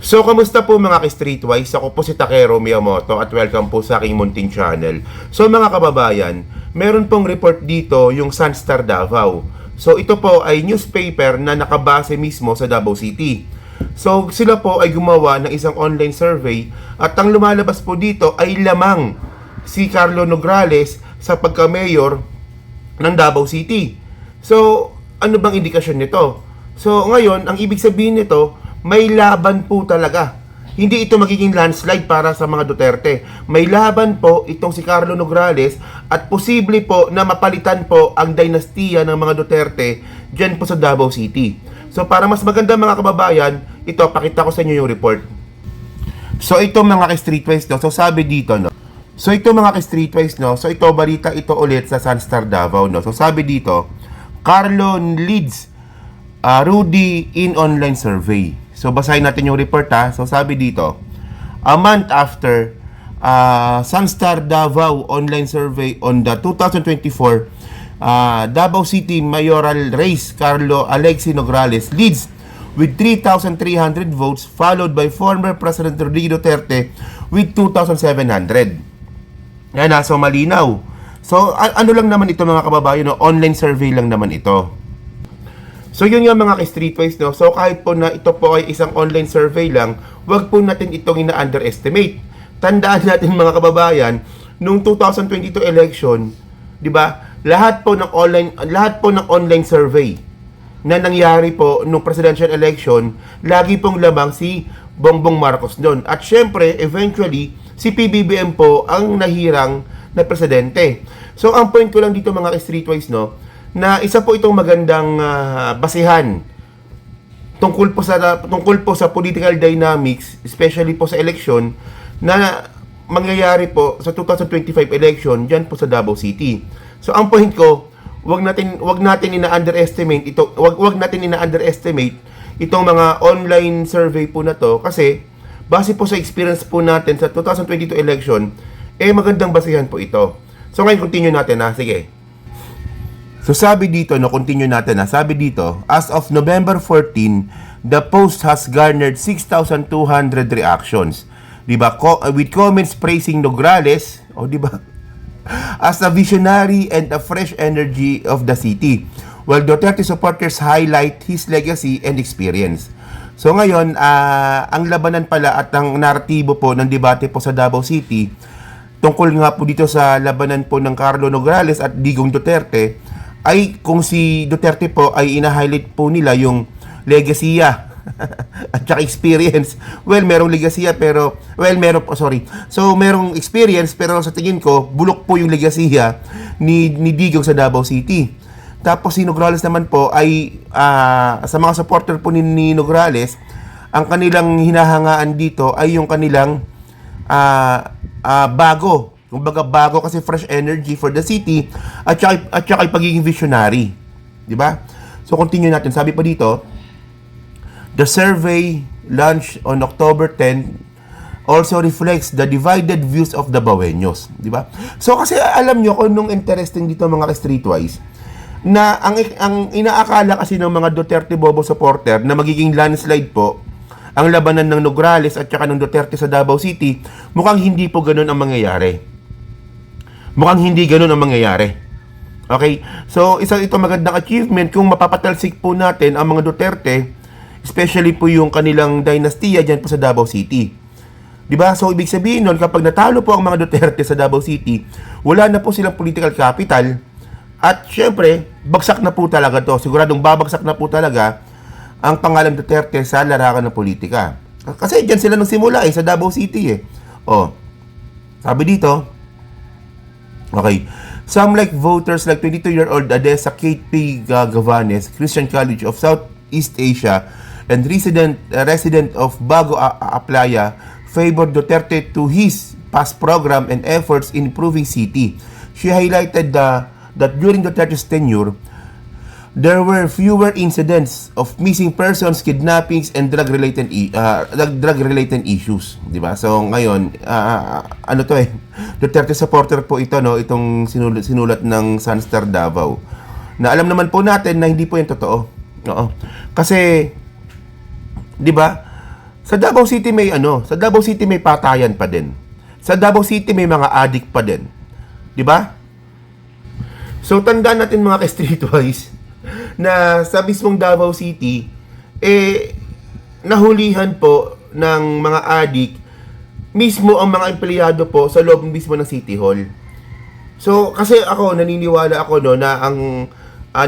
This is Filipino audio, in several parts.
So, kamusta po mga ka-Streetwise? Ako po si Takero Miyamoto at welcome po sa aking munting channel. So, mga kababayan, meron pong report dito yung Sunstar Davao. So, ito po ay newspaper na nakabase mismo sa Davao City. So, sila po ay gumawa ng isang online survey at ang lumalabas po dito ay lamang si Carlo Nograles sa pagka-mayor ng Davao City. So, ano bang indikasyon nito? So, ngayon, ang ibig sabihin nito, may laban po talaga. Hindi ito magiging landslide para sa mga Duterte. May laban po itong si Carlo Nograles at posible po na mapalitan po ang dinastiya ng mga Duterte dyan po sa Davao City. So para mas maganda mga kababayan, ito pakita ko sa inyo yung report. So ito mga ka-Streetwise, no? So sabi dito, no? So ito mga ka-Streetwise, no? So ito balita ito ulit sa Sunstar Davao, no? So sabi dito, Carlo leads Rudy in online survey. So, basahin natin yung report ha. So, sabi dito, a month after Sunstar Davao online survey on the 2024 Davao City mayoral race, Carlo Alexi Nograles leads with 3,300 votes, followed by former President Rodrigo Duterte with 2,700. Yan ha, so malinaw. So, ano lang naman ito mga kababayan, no? Online survey lang naman ito. So yun yung mga ka-Streetwise, no? So kahit po na ito po ay isang online survey lang, wag po natin itong ina-underestimate. Tandaan natin mga kababayan, nung 2022 election, 'di ba? Lahat po ng online survey na nangyari po nung presidential election, lagi pong lamang si Bongbong Marcos doon. At syempre, eventually, si PBBM po ang nahirang na presidente. So ang point ko lang dito mga ka-Streetwise, no? Na isa po itong magandang basihan tungkol po sa political dynamics, especially po sa election na mangyayari po sa 2025 election diyan po sa Davao City. So ang point ko, wag natin ina-underestimate itong mga online survey po na to kasi base po sa experience po natin sa 2022 election, magandang basihan po ito. So ngayon continue natin ha, sige. So sabi dito, no, continue natin na. Sabi dito, as of November 14, the post has garnered 6,200 reactions. 'Di ba? With comments praising Nograles, di ba? As a visionary and a fresh energy of the city. While Duterte supporters highlight his legacy and experience. So ngayon, ang labanan pala at ang naratibo po ng debate po sa Davao City tungkol nga po dito sa labanan po ng Carlo Nograles at Digong Duterte ay kung si Duterte po ay ina-highlight po nila yung legasiya at saka experience. Well, merong legasiya pero So, merong experience pero sa tingin ko bulok po yung legasiya ni Digong sa Davao City. Tapos si Nograles naman po ay sa mga supporter po ni Nograles, ang kanilang hinahangaan dito ay yung kanilang bago. Kumbaga bago kasi fresh energy for the city at saka pagiging visionary. 'Di ba? So continue natin. Sabi pa dito, the survey launched on October 10 also reflects the divided views of the Baweños, 'di ba? So kasi alam nyo kung nung interesting dito mga ka-Streetwise na ang inaakala kasi ng mga Duterte Bobo supporter na magiging landslide po ang labanan ng Nograles at saka ng Duterte sa Davao City, mukhang hindi po ganoon ang mangyayari. Okay? So, ito magandang achievement kung mapapatalsik po natin ang mga Duterte, especially po yung kanilang dinastiya dyan po sa Davao City. Diba? So, ibig sabihin nun, kapag natalo po ang mga Duterte sa Davao City, wala na po silang political capital at syempre, bagsak na po talaga to. Siguradong babagsak na po talaga ang pangalan Duterte sa larangan ng politika. Kasi dyan sila nagsimula sa Davao City sabi dito, okay. Some like voters like 22-year-old Adessa Kate P. Gavanes, Christian College of Southeast Asia, and resident of Bago Aplaya favored Duterte to his past program and efforts in improving city. She highlighted that during Duterte's tenure, there were fewer incidents of missing persons, kidnappings, and drug-related issues, di ba? So ngayon, Duterte supporter po ito, no, itong sinulat ng Sunstar Davao. Na alam naman po natin na hindi po 'yan totoo. Oo. Kasi 'di ba? Sa Davao City may sa Davao City may patayan pa din. Sa Davao City may mga addict pa din. 'Di ba? So tandaan natin mga ka-streetwise na sa mismong Davao City nahulihan po ng mga addict mismo ang mga empleyado po sa loob mismo ng City Hall. So kasi ako naniniwala ako na ang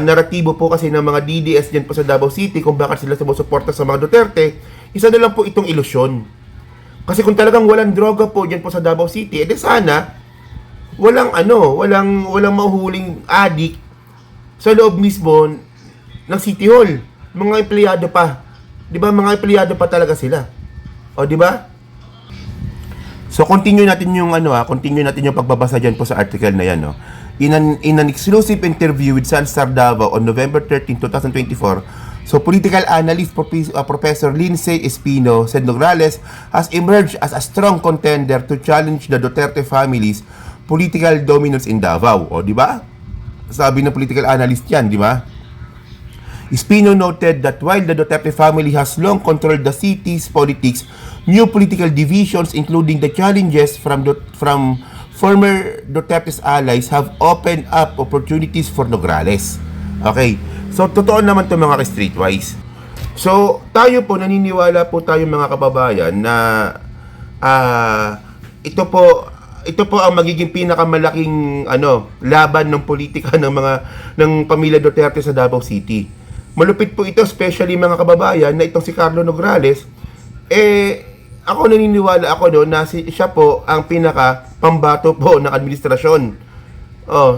naratibo po kasi ng mga DDS diyan po sa Davao City kung bakit sila sumusuporta sa mga Duterte, isa na lang po itong ilusyon. Kasi kung talagang walang droga po diyan po sa Davao City, edi sana walang mahuhuling addict sa loob mismo ng City Hall. Mga empleyado pa. 'Di ba? Mga empleyado pa talaga sila. O 'di ba? So continue natin yung pagbabasa diyan po sa article na yan, no. In an exclusive interview with Sunstar Davao on November 13, 2024, so political analyst Professor Lindsay Espino said Nograles has emerged as a strong contender to challenge the Duterte family's political dominance in Davao. O, di ba? Sabi ng political analyst yan, di ba? Espino noted that while the Duterte family has long controlled the city's politics, new political divisions, including the challenges from former Duterte's allies, have opened up opportunities for Nograles. Okay. So, totoo naman ito mga ka-streetwise. So, tayo po, naniniwala po tayo mga kababayan na ito po ang magiging pinakamalaking laban ng politika ng pamilya Duterte sa Davao City. Malupit po ito, especially mga kababayan, na itong si Carlo Nograles, ako naniniwala ako na siya po ang pinaka pambato po ng administrasyon.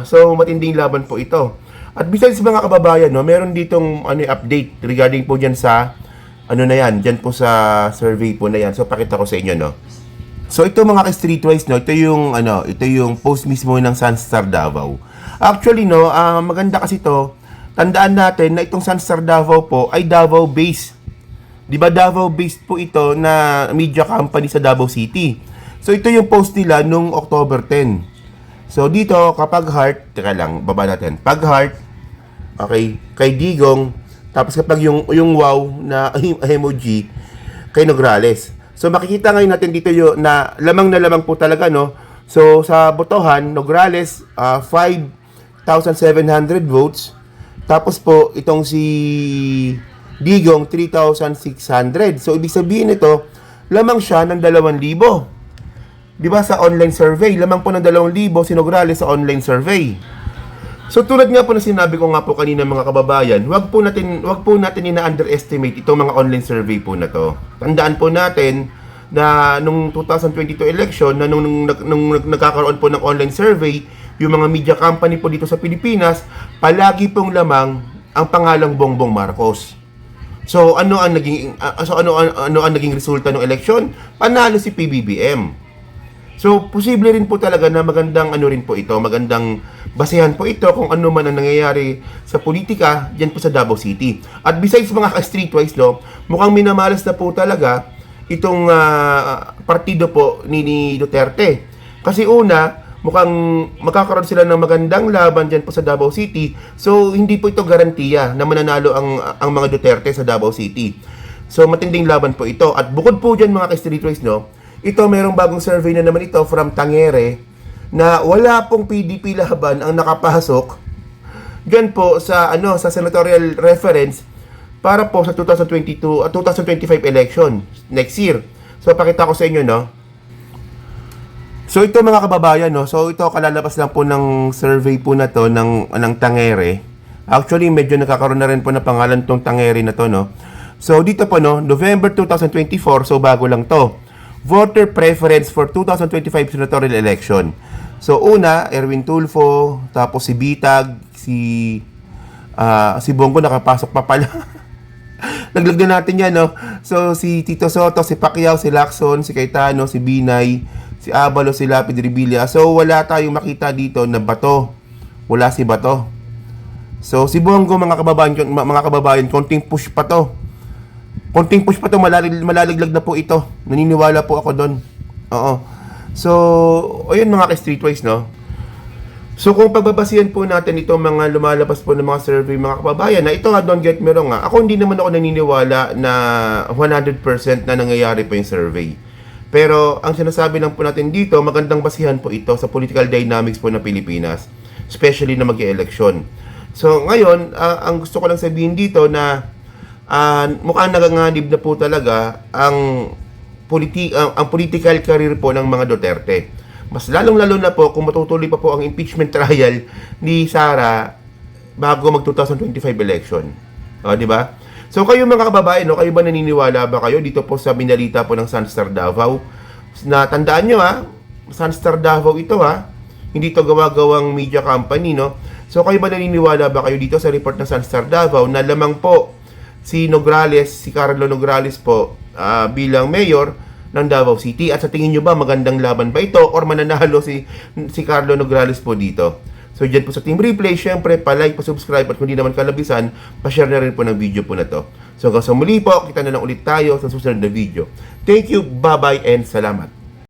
So matinding laban po ito. At besides mga kababayan, meron ditong update regarding po diyan sa diyan po sa survey po na yan. So pakita ko sa inyo, no. So ito mga ka-streetwise, ito yung post mismo ng Sunstar Davao. Actually, maganda kasi ito. Tandaan natin na itong Sunstar Davao po ay Davao based. 'Di ba Davao based po ito na media company sa Davao City. So ito yung post nila nung October 10. So dito kapag heart, teka lang, baba natin. Pag heart, okay, kay Digong, tapos kapag yung wow na emoji kay Nograles. So makikita ngayon natin dito yung na lamang po talaga, no. So sa botohan, Nograles 5,700 votes. Tapos po itong si Digong 3,600. So ibig sabihin nito, lamang siya ng 2,000. 'Di ba sa online survey, lamang po ng 2,000 si Nograles sa online survey. So tulad nga po na sinabi ko nga po kanina mga kababayan, wag po natin ina-underestimate itong mga online survey po na to. Tandaan po natin na nung 2022 election na nung nagkakaroon po ng online survey, yung mga media company po dito sa Pilipinas, palagi pong lamang ang pangalang Bongbong Marcos. So ano ang naging resulta ng eleksyon? Panalo si PBBM. So posible rin po talaga na magandang magandang basehan po ito kung ano man ang nangyayari sa politika diyan po sa Davao City. At besides mga ka-streetwise, mukhang minamalas na po talaga itong partido po ni Duterte. Kasi una, mukhang magkakaroon sila ng magandang laban dyan po sa Davao City. So, hindi po ito garantiya na mananalo ang mga Duterte sa Davao City. So, matinding laban po ito. At bukod po dyan mga ka-streetwise, ito merong bagong survey na naman ito from Tangere na wala pong PDP laban ang nakapasok dyan po sa senatorial reference para po sa 2025 election next year. So, pakita ko sa inyo, So ito mga kababayan, so ito kalalabas lang po ng survey po na to ng Tangere. Actually medyo nakakaroon na rin po na pangalan tong Tangere na to, So dito po November 2024, so bago lang to. Voter preference for 2025 senatorial election. So una, Erwin Tulfo, tapos si Bitag, si Bongo nakapasok pa pala. Naglagyan natin yan, So si Tito Soto, si Pacquiao, si Lacson, si Cayetano, si Binay, si Abalo, si Lapid Revilla. So wala tayong makita dito na Bato. Wala si Bato. So si Bongo mga kababayan, konting push pa to. Malalaglag na po ito. Naniniwala po ako doon. Oo. So ayun mga ka-streetwise, So kung pagbabasihan po natin itong mga lumalabas po ng mga survey mga kababayan, na ito nga, don't get me wrong, ako hindi naman ako naniniwala na 100% na nangyayari po yung survey. Pero ang sinasabi lang po natin dito, magandang basihan po ito sa political dynamics po ng Pilipinas, especially na mag-eleksyon. So ngayon, ang gusto ko lang sabihin dito na mukhang naganganib na po talaga ang political career po ng mga Duterte. Mas lalong-lalo na po kung matutuloy pa po ang impeachment trial ni Sara bago mag 2025 election. Di ba? So kayo mga kababayan, kayo ba naniniwala ba kayo dito po sa binalita po ng Sunstar Davao? Na tandaan nyo Sunstar Davao ito hindi to gawa-gawang media company, no? So kayo ba naniniwala ba kayo dito sa report ng Sunstar Davao na lamang po si Carlo Nograles po bilang mayor ng Davao City, at sa tingin nyo ba magandang laban ba ito or mananalo si Carlo Nograles po dito? So dyan po sa Team Replay, syempre pa-like, pa-subscribe, at kung di naman kalabisan, pa-share na rin po ng video po na to. So hanggang sa muli po, kita na lang ulit tayo sa susunod na video. Thank you, bye-bye, and salamat.